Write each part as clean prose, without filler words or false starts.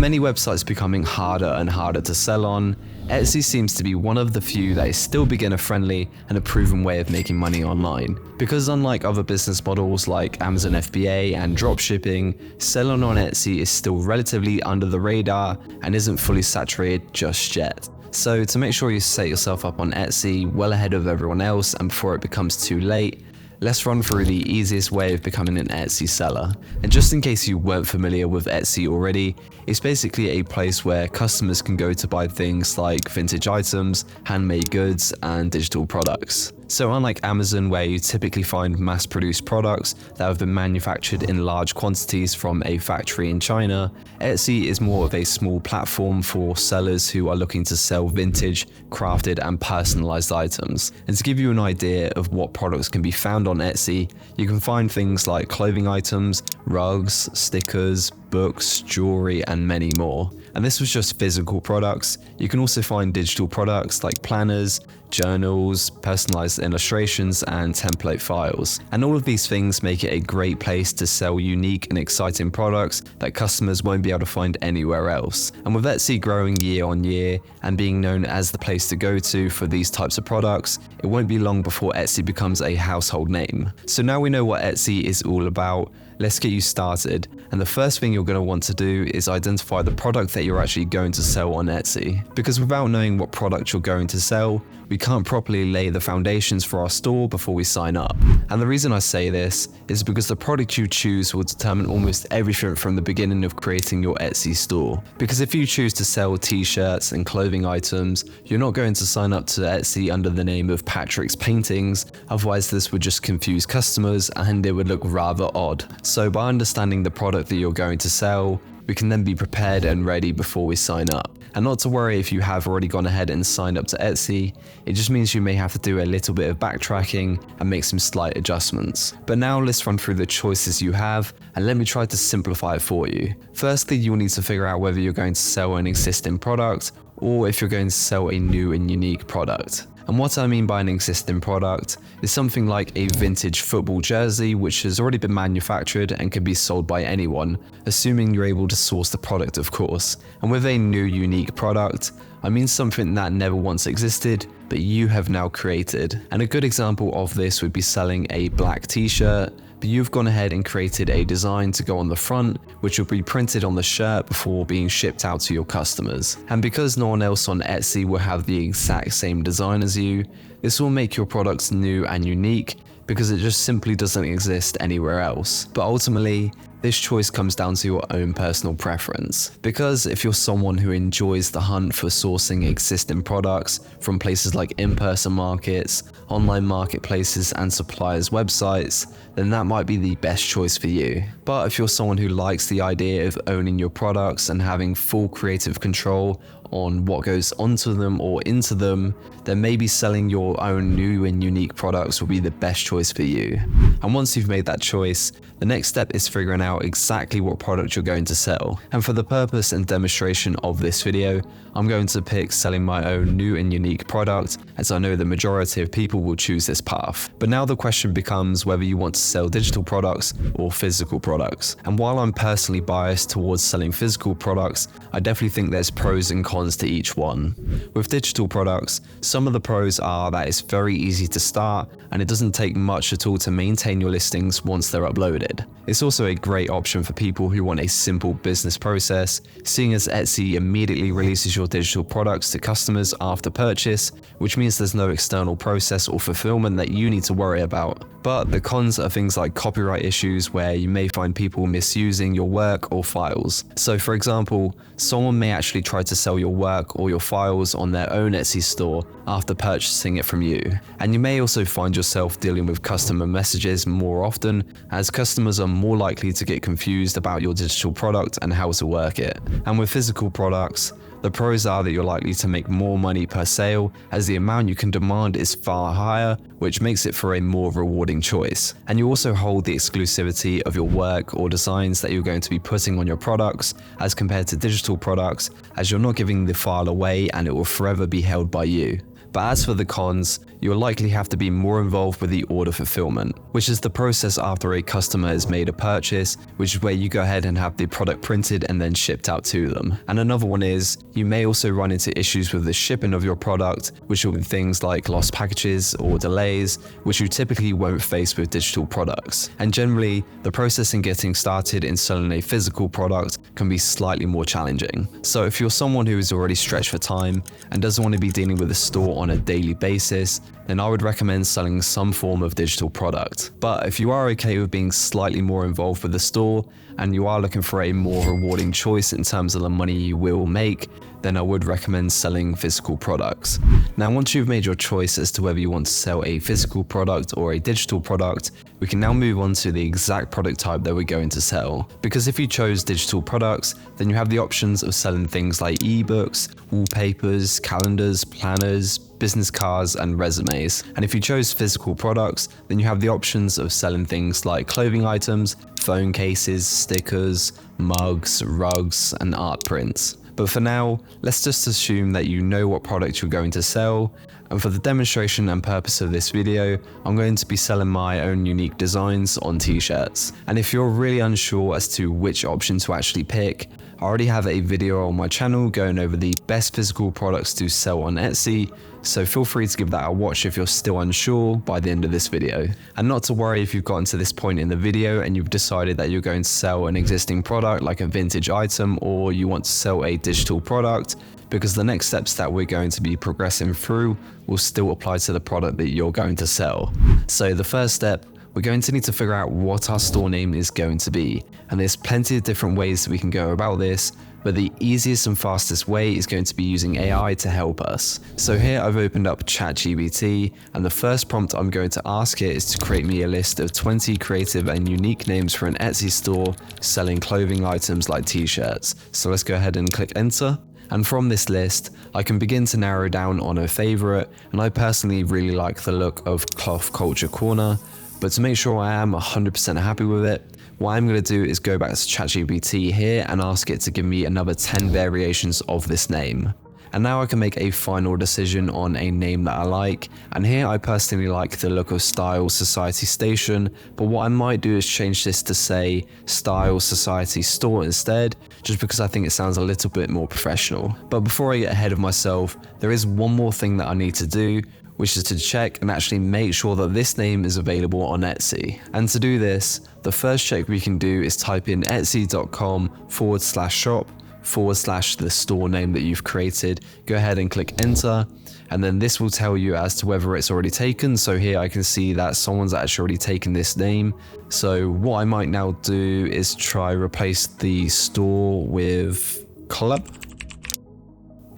many websites becoming harder and harder to sell on, Etsy seems to be one of the few that is still beginner friendly and a proven way of making money online. Because unlike other business models like Amazon FBA and dropshipping, selling on Etsy is still relatively under the radar and isn't fully saturated just yet. So to make sure you set yourself up on Etsy well ahead of everyone else and before it becomes too late, let's run through the easiest way of becoming an Etsy seller. And just in case you weren't familiar with Etsy already, it's basically a place where customers can go to buy things like vintage items, handmade goods, and digital products. So unlike Amazon, where you typically find mass-produced products that have been manufactured in large quantities from a factory in China, Etsy is more of a small platform for sellers who are looking to sell vintage, crafted, and personalized items. And to give you an idea of what products can be found on Etsy, you can find things like clothing items, rugs, stickers, books, jewelry, and many more. And this was just physical products. You can also find digital products like planners, journals, personalized illustrations, and template files. And all of these things make it a great place to sell unique and exciting products that customers won't be able to find anywhere else. And with Etsy growing year on year and being known as the place to go to for these types of products, it won't be long before Etsy becomes a household name. So now we know what Etsy is all about, let's get you started. And the first thing you're going to want to do is identify the product that you're actually going to sell on Etsy. Because without knowing what product you're going to sell, we can't properly lay the foundations for our store before we sign up. And the reason I say this is because the product you choose will determine almost everything from the beginning of creating your Etsy store. Because if you choose to sell t-shirts and clothing items, you're not going to sign up to Etsy under the name of Patrick's Paintings, otherwise this would just confuse customers and it would look rather odd. So by understanding the product that you're going to sell, we can then be prepared and ready before we sign up. And not to worry if you have already gone ahead and signed up to Etsy, it just means you may have to do a little bit of backtracking and make some slight adjustments. But now let's run through the choices you have and let me try to simplify it for you. Firstly, you'll need to figure out whether you're going to sell an existing product or if you're going to sell a new and unique product. And what I mean by an existing product is something like a vintage football jersey which has already been manufactured and can be sold by anyone, assuming you're able to source the product, of course. And with a new unique product, I mean something that never once existed, but you have now created. And a good example of this would be selling a black t-shirt, but you've gone ahead and created a design to go on the front, which will be printed on the shirt before being shipped out to your customers. And because no one else on Etsy will have the exact same design as you, this will make your products new and unique because it just simply doesn't exist anywhere else. But ultimately, this choice comes down to your own personal preference. Because if you're someone who enjoys the hunt for sourcing existing products from places like in-person markets, online marketplaces, and suppliers' websites, then that might be the best choice for you. But if you're someone who likes the idea of owning your products and having full creative control on what goes onto them or into them, then maybe selling your own new and unique products will be the best choice for you. And once you've made that choice, the next step is figuring out exactly what product you're going to sell. And for the purpose and demonstration of this video, I'm going to pick selling my own new and unique product, as I know the majority of people will choose this path. But now the question becomes whether you want to sell digital products or physical products. And while I'm personally biased towards selling physical products, I definitely think there's pros and cons to each one. With digital products, some of the pros are that it's very easy to start and it doesn't take much at all to maintain your listings once they're uploaded. It's also a great option for people who want a simple business process, seeing as Etsy immediately releases your digital products to customers after purchase, which means there's no external process or fulfillment that you need to worry about. But the cons are things like copyright issues where you may find people misusing your work or files. So for example, someone may actually try to sell your work or your files on their own Etsy store after purchasing it from you. And you may also find yourself dealing with customer messages more often, as customers are more likely to get confused about your digital product and how to work it. And with physical products, the pros are that you're likely to make more money per sale, as the amount you can demand is far higher, which makes it for a more rewarding choice. And you also hold the exclusivity of your work or designs that you're going to be putting on your products, as compared to digital products, as you're not giving the file away and it will forever be held by you. But as for the cons, you'll likely have to be more involved with the order fulfillment, which is the process after a customer has made a purchase, which is where you go ahead and have the product printed and then shipped out to them. And another one is, you may also run into issues with the shipping of your product, which will be things like lost packages or delays, which you typically won't face with digital products. And generally, the process in getting started in selling a physical product can be slightly more challenging. So if you're someone who is already stretched for time and doesn't want to be dealing with a store on a daily basis, then I would recommend selling some form of digital product. But if you are okay with being slightly more involved with the store and you are looking for a more rewarding choice in terms of the money you will make, then I would recommend selling physical products. Now, once you've made your choice as to whether you want to sell a physical product or a digital product, we can now move on to the exact product type that we're going to sell. Because if you chose digital products, then you have the options of selling things like ebooks, wallpapers, calendars, planners, business cards, and resumes. And if you chose physical products, then you have the options of selling things like clothing items, phone cases, stickers, mugs, rugs, and art prints. But for now, let's just assume that you know what product you're going to sell, and for the demonstration and purpose of this video, I'm going to be selling my own unique designs on t-shirts. And if you're really unsure as to which option to actually pick, I already have a video on my channel going over the best physical products to sell on Etsy, so feel free to give that a watch if you're still unsure by the end of this video. And not to worry if you've gotten to this point in the video and you've decided that you're going to sell an existing product like a vintage item, or you want to sell a digital product, because the next steps that we're going to be progressing through will still apply to the product that you're going to sell. So the first step, we're going to need to figure out what our store name is going to be. And there's plenty of different ways that we can go about this, but the easiest and fastest way is going to be using AI to help us. So here I've opened up ChatGPT, and the first prompt I'm going to ask it is to create me a list of 20 creative and unique names for an Etsy store selling clothing items like t-shirts. So let's go ahead and click enter. And from this list, I can begin to narrow down on a favorite, and I personally really like the look of Cloth Culture Corner. But to make sure I am 100% happy with it, what I'm going to do is go back to ChatGPT here and ask it to give me another 10 variations of this name. And now I can make a final decision on a name that I like, and here I personally like the look of Style Society Station, but what I might do is change this to say Style Society Store instead, just because I think it sounds a little bit more professional. But before I get ahead of myself, there is one more thing that I need to do, which is to check and actually make sure that this name is available on Etsy. And to do this, the first check we can do is type in etsy.com/shop/ the store name that you've created. Go ahead and click enter, and then this will tell you as to whether it's already taken. So here I can see that someone's actually already taken this name. So what I might now do is try replace the store with club.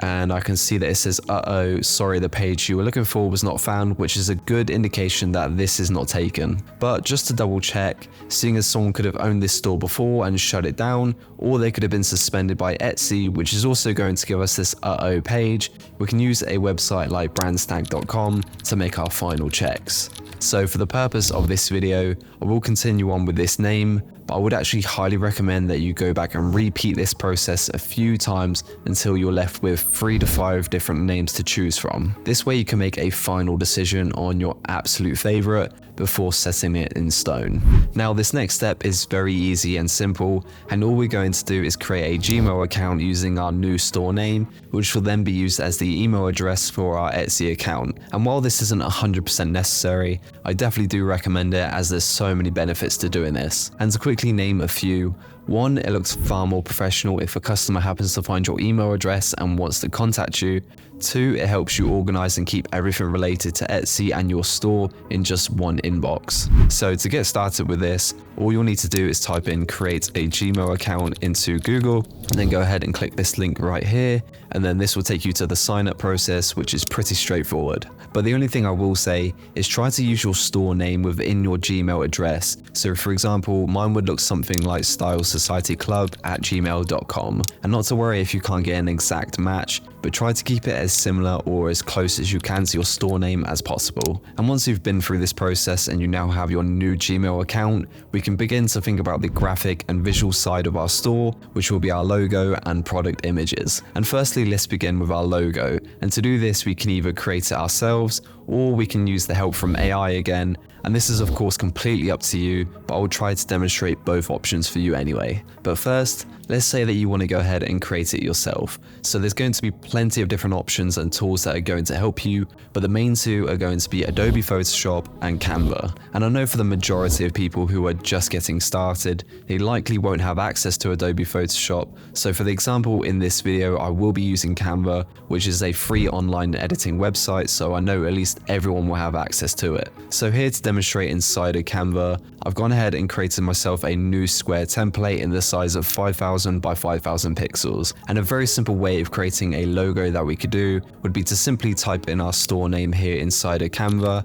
And I can see that it says, uh-oh, sorry, the page you were looking for was not found, which is a good indication that this is not taken. But just to double check, seeing as someone could have owned this store before and shut it down, or they could have been suspended by Etsy, which is also going to give us this uh-oh page, we can use a website like brandsnag.com to make our final checks. So for the purpose of this video, I will continue on with this name, but I would actually highly recommend that you go back and repeat this process a few times until you're left with 3 to 5 different names to choose from. This way you can make a final decision on your absolute favorite before setting it in stone. Now this next step is very easy and simple, and all we're going to do is create a Gmail account using our new store name, which will then be used as the email address for our Etsy account. And while this isn't 100% necessary, I definitely do recommend it, as there's so many benefits to doing this. And to quickly name a few, 1, it looks far more professional if a customer happens to find your email address and wants to contact you. 2, it helps you organize and keep everything related to Etsy and your store in just one inbox. So to get started with this, all you'll need to do is type in create a Gmail account into Google, and then go ahead and click this link right here, and then this will take you to the sign up process, which is pretty straightforward. But the only thing I will say is try to use your store name within your Gmail address. So for example, mine would should look something like stylesocietyclub@gmail.com. And not to worry if you can't get an exact match, but try to keep it as similar or as close as you can to your store name as possible. And once you've been through this process and you now have your new Gmail account, we can begin to think about the graphic and visual side of our store, which will be our logo and product images. And firstly, let's begin with our logo. And to do this, we can either create it ourselves or we can use the help from AI again. And this is of course completely up to you, but I will try to demonstrate both options for you anyway. But first, let's say that you want to go ahead and create it yourself. So there's going to be plenty of different options and tools that are going to help you, but the main two are going to be Adobe Photoshop and Canva. And I know for the majority of people who are just getting started, they likely won't have access to Adobe Photoshop. So for the example in this video, I will be using Canva, which is a free online editing website, so I know at least everyone will have access to it. So here to demonstrate inside of Canva, I've gone ahead and created myself a new square template in the size of 5,000 by 5,000 pixels. And a very simple way of creating a logo that we could do would be to simply type in our store name here inside of Canva.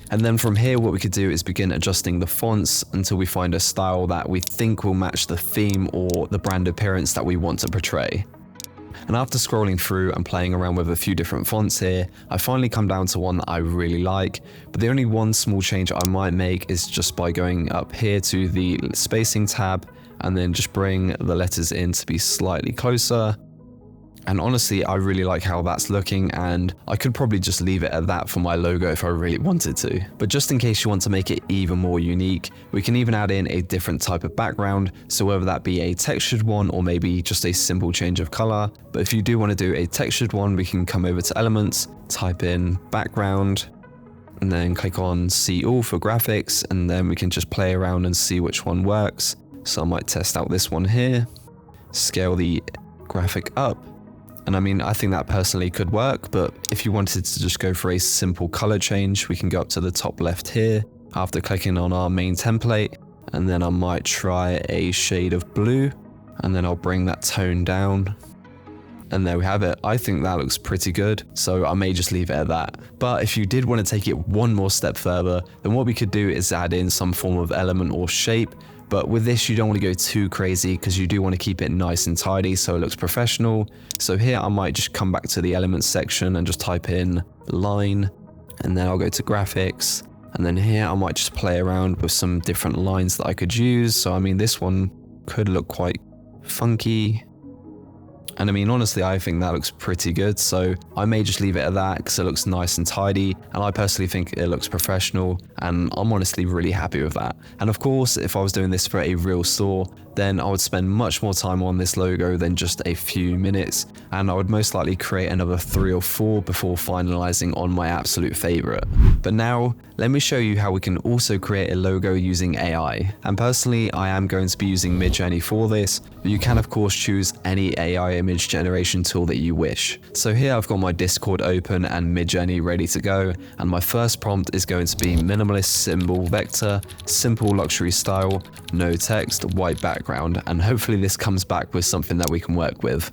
And then from here, what we could do is begin adjusting the fonts until we find a style that we think will match the theme or the brand appearance that we want to portray. And after scrolling through and playing around with a few different fonts here, I finally come down to one that I really like. But the only one small change I might make is just by going up here to the spacing tab and then just bring the letters in to be slightly closer. And honestly, I really like how that's looking, and I could probably just leave it at that for my logo if I really wanted to. But just in case you want to make it even more unique, we can even add in a different type of background, so whether that be a textured one or maybe just a simple change of color. But if you do want to do a textured one, we can come over to Elements, type in background, and then click on See All for graphics, and then we can just play around and see which one works. So I might test out this one here, scale the graphic up. And I mean, I think that personally could work, but if you wanted to just go for a simple color change, we can go up to the top left here after clicking on our main template, and then I might try a shade of blue, and then I'll bring that tone down. And there we have it. I think that looks pretty good, so I may just leave it at that. But if you did want to take it one more step further, then what we could do is add in some form of element or shape. But with this, you don't want to go too crazy because you do want to keep it nice and tidy so it looks professional. So here I might just come back to the elements section and just type in line, and then I'll go to graphics. And then here I might just play around with some different lines that I could use. So I mean, this one could look quite funky. And I mean, honestly, I think that looks pretty good, so I may just leave it at that because it looks nice and tidy, and I personally think it looks professional, and I'm honestly really happy with that. And of course, if I was doing this for a real store, then I would spend much more time on this logo than just a few minutes, and I would most likely create another 3 or 4 before finalizing on my absolute favorite. But now, let me show you how we can also create a logo using AI. And personally, I am going to be using Midjourney for this, but you can of course choose any AI image generation tool that you wish. So here I've got my Discord open and Midjourney ready to go, and my first prompt is going to be minimalist symbol vector, simple luxury style, no text, white background, and hopefully this comes back with something that we can work with.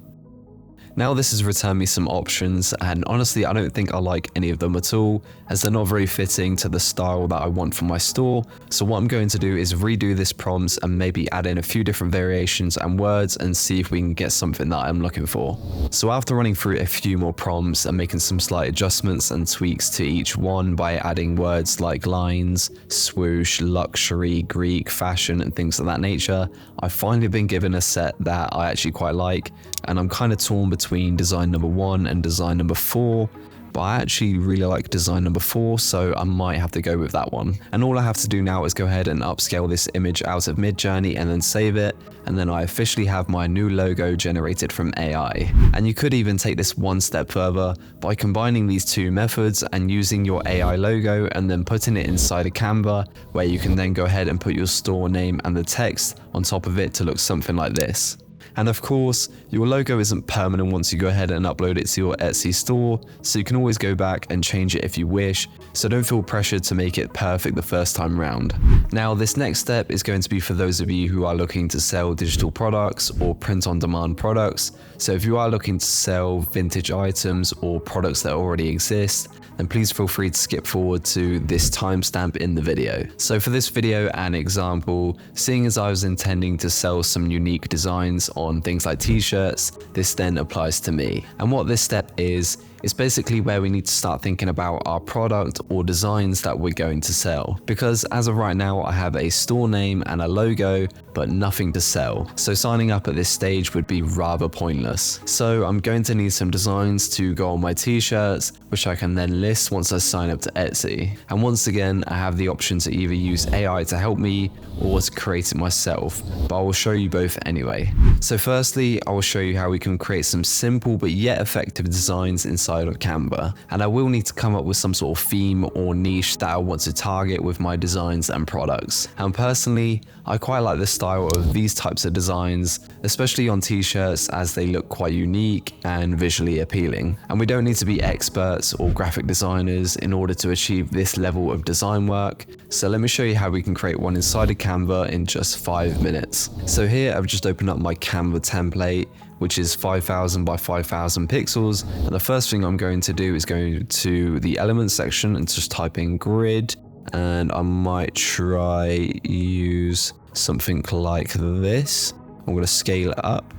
Now this has returned me some options, and honestly I don't think I like any of them at all, as they're not very fitting to the style that I want for my store. So what I'm going to do is redo this prompt and maybe add in a few different variations and words and see if we can get something that I'm looking for. So after running through a few more prompts and making some slight adjustments and tweaks to each one by adding words like lines, swoosh, luxury, Greek, fashion and things of that nature, I've finally been given a set that I actually quite like, and I'm kind of torn between design number 1 and design number 4, but I actually really like design number 4, so I might have to go with that one. And all I have to do now is go ahead and upscale this image out of Midjourney and then save it, and then I officially have my new logo generated from AI. And you could even take this one step further by combining these two methods and using your AI logo and then putting it inside a Canva, where you can then go ahead and put your store name and the text on top of it to look something like this. And of course, your logo isn't permanent once you go ahead and upload it to your Etsy store, so you can always go back and change it if you wish, so don't feel pressured to make it perfect the first time round. Now this next step is going to be for those of you who are looking to sell digital products or print-on-demand products. So if you are looking to sell vintage items or products that already exist, then please feel free to skip forward to this timestamp in the video. So for this video and example, seeing as I was intending to sell some unique designs on things like t-shirts, this then applies to me. And what this step is basically where we need to start thinking about our product or designs that we're going to sell. Because as of right now, I have a store name and a logo, but nothing to sell. So signing up at this stage would be rather pointless. So I'm going to need some designs to go on my t-shirts, which I can then list once I sign up to Etsy. And once again, I have the option to either use AI to help me or to create it myself, but I will show you both anyway. So firstly, I will show you how we can create some simple but yet effective designs inside of Canva. And I will need to come up with some sort of theme or niche that I want to target with my designs and products. And personally, I quite like the style of these types of designs, especially on t-shirts, as they look quite unique and visually appealing. And we don't need to be experts or graphic designers in order to achieve this level of design work. So let me show you how we can create one inside of Canva in just 5 minutes. So here I've just opened up my Canva template, which is 5000 by 5000 pixels. And the first thing I'm going to do is go to the elements section and just type in grid. And I might try use something like this. I'm going to scale it up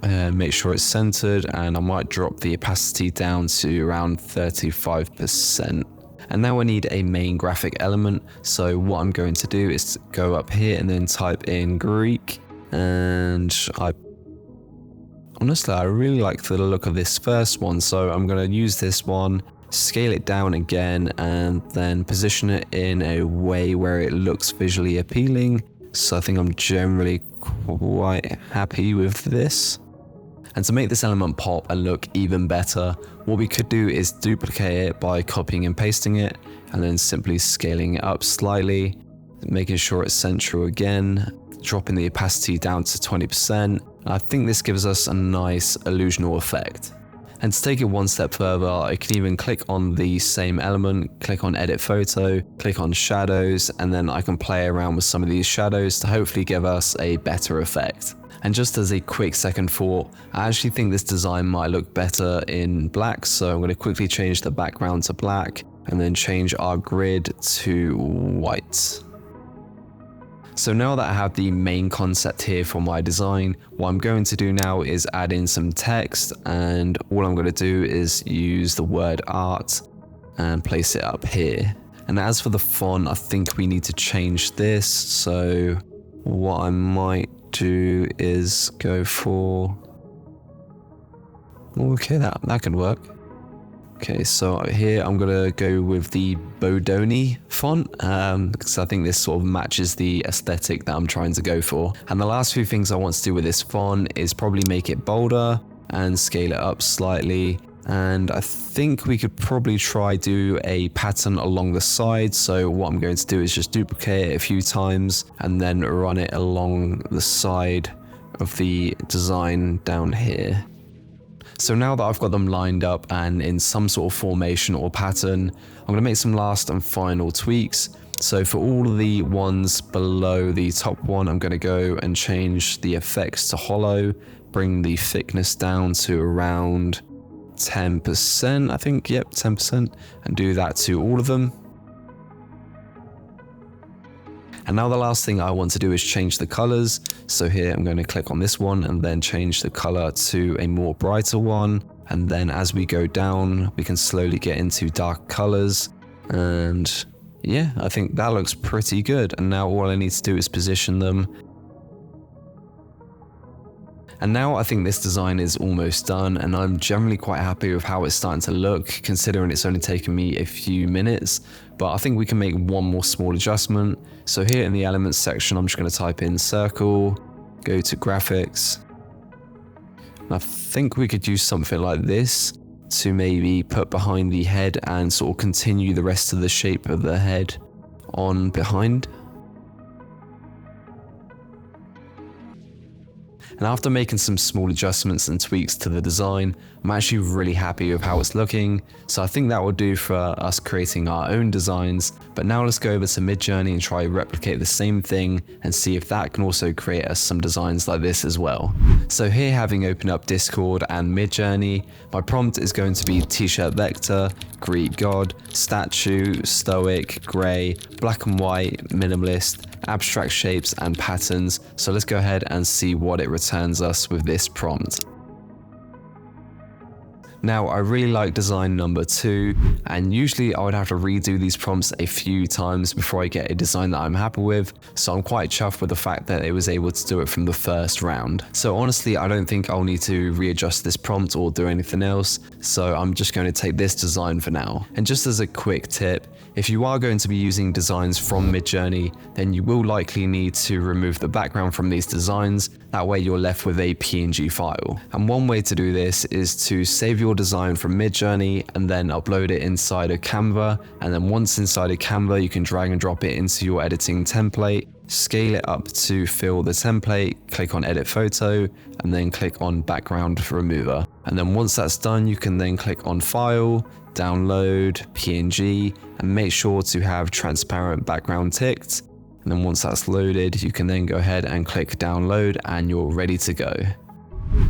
and make sure it's centered, and I might drop the opacity down to around 35%. And now I need a main graphic element. So what I'm going to do is go up here and then type in Greek. And honestly, I really like the look of this first one. So I'm going to use this one, scale it down again, and then position it in a way where it looks visually appealing. So I think I'm generally quite happy with this. And to make this element pop and look even better, what we could do is duplicate it by copying and pasting it, and then simply scaling it up slightly, making sure it's central again, dropping the opacity down to 20%. I think this gives us a nice illusional effect. And to take it one step further, I can even click on the same element, click on edit photo, click on shadows, and then I can play around with some of these shadows to hopefully give us a better effect. And just as a quick second thought, I actually think this design might look better in black, so I'm going to quickly change the background to black and then change our grid to white. So now that I have the main concept here for my design, what I'm going to do now is add in some text, and all I'm going to do is use the word art and place it up here. And as for the font, I think we need to change this. So what I might do is go for, okay, that could work. Okay, so here I'm gonna go with the Bodoni font because I think this sort of matches the aesthetic that I'm trying to go for. And the last few things I want to do with this font is probably make it bolder and scale it up slightly. And I think we could probably try do a pattern along the side. So what I'm going to do is just duplicate it a few times and then run it along the side of the design down here. So now that I've got them lined up and in some sort of formation or pattern, I'm going to make some last and final tweaks. So for all of the ones below the top one, I'm going to go and change the effects to hollow, bring the thickness down to around 10%, I think, yep, 10%, and do that to all of them. And now the last thing I want to do is change the colors. So here I'm going to click on this one and then change the color to a more brighter one. And then as we go down, we can slowly get into dark colors. And yeah, I think that looks pretty good. And now all I need to do is position them. And now I think this design is almost done, and I'm generally quite happy with how it's starting to look, considering it's only taken me a few minutes. But I think we can make one more small adjustment. So here in the elements section, I'm just going to type in circle, go to graphics. And I think we could use something like this to maybe put behind the head and sort of continue the rest of the shape of the head on behind. And after making some small adjustments and tweaks to the design, I'm actually really happy with how it's looking. So I think that will do for us creating our own designs. But now let's go over to Midjourney and try replicate the same thing and see if that can also create us some designs like this as well. So here, having opened up Discord and Midjourney, my prompt is going to be t-shirt vector, Greek god, statue, stoic, grey, black and white, minimalist, abstract shapes and patterns. So let's go ahead and see what it returns us with this prompt. Now, I really like design number 2, and usually I would have to redo these prompts a few times before I get a design that I'm happy with, so I'm quite chuffed with the fact that it was able to do it from the first round. So honestly, I don't think I'll need to readjust this prompt or do anything else, so I'm just going to take this design for now. And just as a quick tip, if you are going to be using designs from Midjourney, then you will likely need to remove the background from these designs. That way you're left with a PNG file. And one way to do this is to save your design from Midjourney and then upload it inside of Canva. And then once inside of Canva, you can drag and drop it into your editing template, scale it up to fill the template, click on edit photo, and then click on background remover. And then once that's done, you can then click on file, download, PNG, and make sure to have transparent background ticked. And then once that's loaded, you can then go ahead and click download and you're ready to go.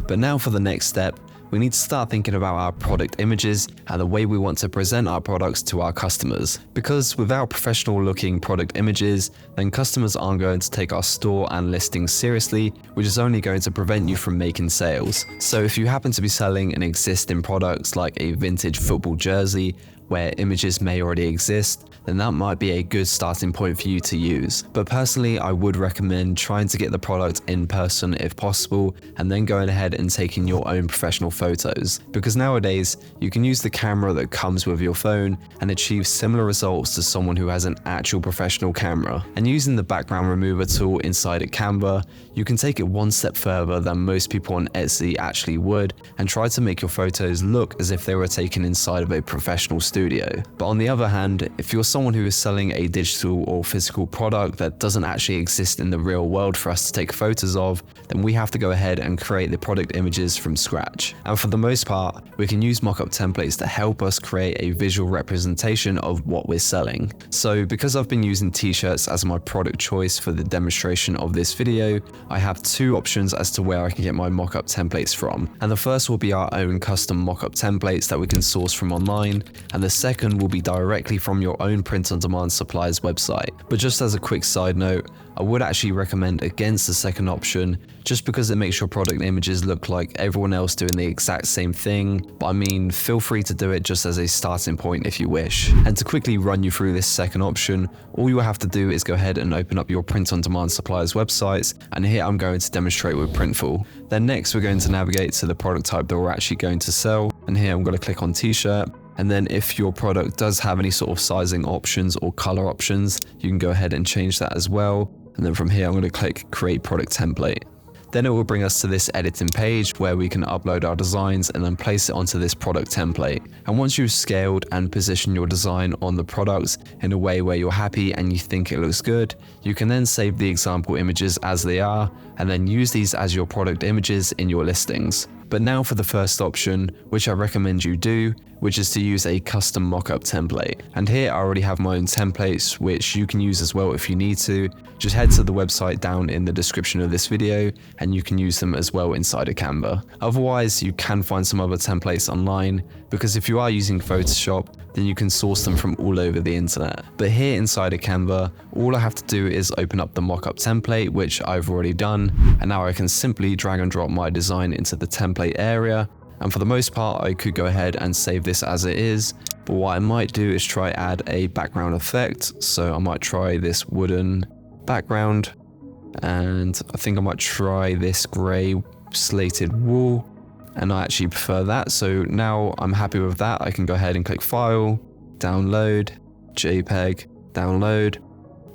But now for the next step, we need to start thinking about our product images and the way we want to present our products to our customers. Because without professional looking product images, then customers aren't going to take our store and listings seriously, which is only going to prevent you from making sales. So if you happen to be selling an existing product like a vintage football jersey, where images may already exist, then that might be a good starting point for you to use. But personally, I would recommend trying to get the product in person if possible, and then going ahead and taking your own professional photos. Because nowadays, you can use the camera that comes with your phone and achieve similar results to someone who has an actual professional camera. And using the background remover tool inside of Canva, you can take it one step further than most people on Etsy actually would, and try to make your photos look as if they were taken inside of a professional studio. But on the other hand, if you're someone who is selling a digital or physical product that doesn't actually exist in the real world for us to take photos of, then we have to go ahead and create the product images from scratch. And for the most part, we can use mockup templates to help us create a visual representation of what we're selling. So because I've been using t-shirts as my product choice for the demonstration of this video, I have two options as to where I can get my mockup templates from. And the first will be our own custom mockup templates that we can source from online, and the second will be directly from your own print-on-demand supplier's website. But just as a quick side note, I would actually recommend against the second option, just because it makes your product images look like everyone else doing the exact same thing. But I mean, feel free to do it just as a starting point if you wish. And to quickly run you through this second option, all you have to do is go ahead and open up your print-on-demand supplier's websites, and here I'm going to demonstrate with Printful. Then next we're going to navigate to the product type that we're actually going to sell, and here I'm going to click on t-shirt. And then if your product does have any sort of sizing options or color options, you can go ahead and change that as well. And then from here, I'm going to click create product template. Then it will bring us to this editing page where we can upload our designs and then place it onto this product template. And once you've scaled and positioned your design on the product in a way where you're happy and you think it looks good, you can then save the example images as they are and then use these as your product images in your listings. But now for the first option, which I recommend you do, which is to use a custom mockup template. And here I already have my own templates, which you can use as well if you need to. Just head to the website down in the description of this video, and you can use them as well inside of Canva. Otherwise, you can find some other templates online, because if you are using Photoshop, then you can source them from all over the internet. But here inside of Canva, all I have to do is open up the mockup template, which I've already done, and now I can simply drag and drop my design into the template area. And for the most part, I could go ahead and save this as it is, but what I might do is try add a background effect. So I might try this wooden background, and I think I might try this grey slated wall, and I actually prefer that. So now I'm happy with that. I can go ahead and click File, Download, JPEG, Download,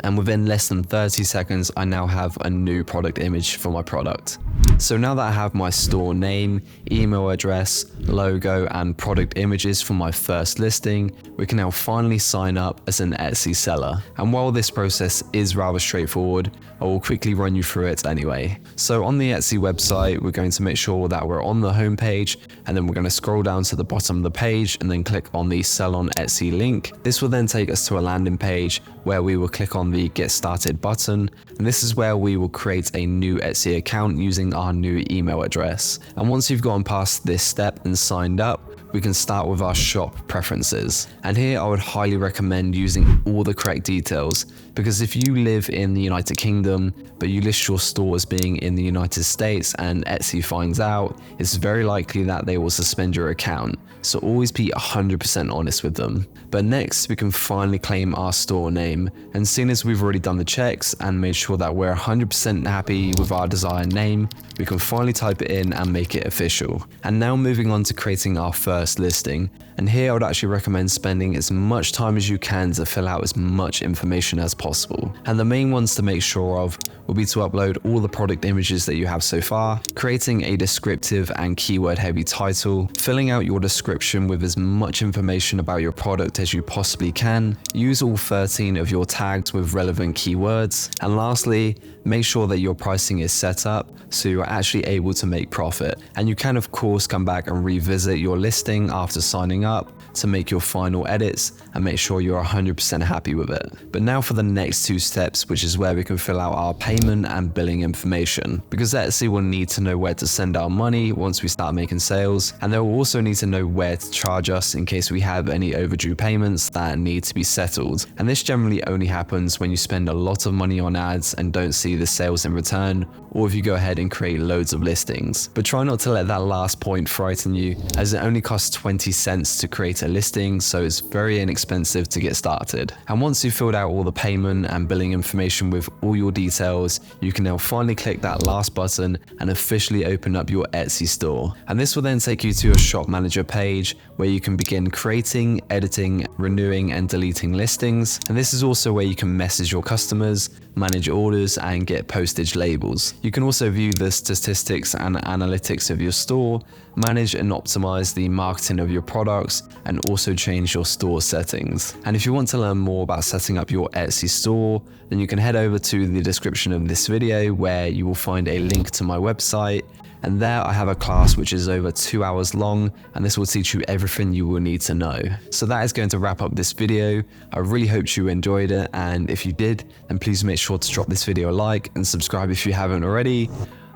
and within less than 30 seconds, I now have a new product image for my product. So now that I have my store name, email address, logo, and product images for my first listing, we can now finally sign up as an Etsy seller. And while this process is rather straightforward, I will quickly run you through it anyway. So on the Etsy website, we're going to make sure that we're on the home page, and then we're going to scroll down to the bottom of the page and then click on the Sell on Etsy link. This will then take us to a landing page where we will click on the Get Started button, and this is where we will create a new Etsy account using our new email address. And once you've gone past this step and signed up, we can start with our shop preferences. And here I would highly recommend using all the correct details, because if you live in the United Kingdom, but you list your store as being in the United States and Etsy finds out, it's very likely that they will suspend your account. So always be 100% honest with them. But next, we can finally claim our store name. And seeing as we've already done the checks and made sure that we're 100% happy with our desired name, we can finally type it in and make it official. And now moving on to creating our first listing. And here I would actually recommend spending as much time as you can to fill out as much information as possible. And the main ones to make sure of will be to upload all the product images that you have so far, creating a descriptive and keyword heavy title, filling out your description with as much information about your product as you possibly can, use all 13 of your tags with relevant keywords, and lastly, make sure that your pricing is set up so you're actually able to make profit. And you can of course come back and revisit your listing after signing up to make your final edits and make sure you're 100% happy with it. But now for the next two steps, which is where we can fill out our payment and billing information, because Etsy will need to know where to send our money once we start making sales, and they will also need to know where to charge us in case we have any overdue payments that need to be settled. And this generally only happens when you spend a lot of money on ads and don't see the sales in return, or if you go ahead and create loads of listings. But try not to let that last point frighten you, as it only costs 20 cents to create a listing, so it's very inexpensive to get started. And once you've filled out all the payment and billing information with all your details, you can now finally click that last button and officially open up your Etsy store. And this will then take you to a shop manager page where you can begin creating, editing, renewing and deleting listings. And this is also where you can message your customers, manage orders and get postage labels. You can also view the statistics and analytics of your store, manage and optimize the marketing of your products, and also change your store settings. And if you want to learn more about setting up your Etsy store, then you can head over to the description of this video where you will find a link to my website. And there I have a class which is over 2 hours long, and this will teach you everything you will need to know. So that is going to wrap up this video. I really hope you enjoyed it, and if you did, then please make sure to drop this video a like and subscribe if you haven't already.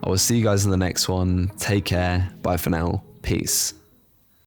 I will see you guys in the next one. Take care. Bye for now. Peace.